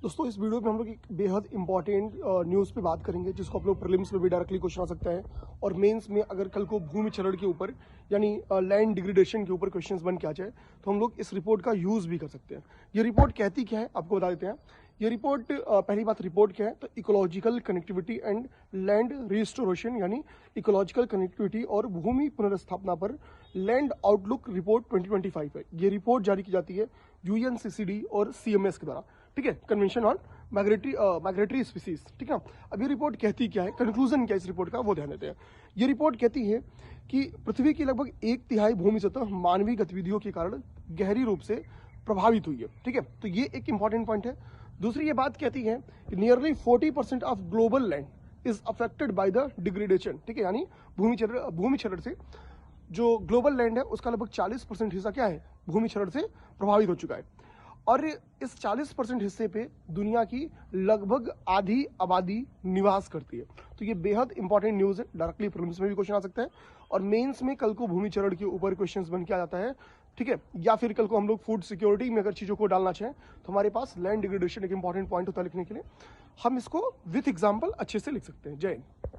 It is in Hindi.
दोस्तों इस वीडियो में हम लोग एक बेहद इंपॉर्टेंट न्यूज़ पे बात करेंगे जिसको आप लोग प्रीलिम्स में भी डायरेक्टली क्वेश्चन आ सकता है और मेंस में अगर कल को भूमि क्षरण के ऊपर यानी लैंड डिग्रेडेशन के ऊपर क्वेश्चंस बन के आ जाए तो हम लोग इस रिपोर्ट का यूज़ भी कर सकते हैं। ये रिपोर्ट कहती क्या है आपको बता देते हैं। ये रिपोर्ट पहली बात रिपोर्ट क्या है तो ecological connectivity and land restoration यानी इकोलॉजिकल कनेक्टिविटी और भूमि पुनर्स्थापना पर लैंड आउटलुक रिपोर्ट 2025 है। ये रिपोर्ट जारी की जाती है यूएनसीसीडी और सीएमएस के द्वारा, ठीक है, कन्वेंशन ऑन माइग्रेटरी स्पीसीज, ठीक है। अब ये रिपोर्ट कहती क्या है, कंक्लूजन क्या है इस रिपोर्ट का वो ध्यान देते हैं। ये रिपोर्ट कहती है कि पृथ्वी की लगभग 1/3 भूमि सतह मानवीय गतिविधियों के कारण गहरी रूप से प्रभावित हुई है, ठीक है। तो ये एक इंपॉर्टेंट पॉइंट है। दूसरी ये बात कहती है कि nearly 40% of global land is affected by the degradation, ठीक है, यानी भूमि क्षरण से जो ग्लोबल लैंड है उसका लगभग 40% हिस्सा क्या है, भूमि क्षरण से प्रभावित हो चुका है। और इस 40% हिस्से पे दुनिया की लगभग आधी आबादी निवास करती है। तो ये बेहद इंपॉर्टेंट न्यूज़ है, डायरेक्टली प्रीलिम्स में भी क्वेश्चन आ सकता है और मेंस में कल को भूमि क्षरण के ऊपर क्वेश्चंस बन के आ जाता है, ठीक है। या फिर कल को हम लोग फूड सिक्योरिटी में अगर चीज़ों को डालना चाहें तो हमारे पास लैंड डिग्रेडेशन एक इंपॉर्टेंट पॉइंट होता है लिखने के लिए। हम इसको विथ एग्जाम्पल अच्छे से लिख सकते हैं। जय हिंद।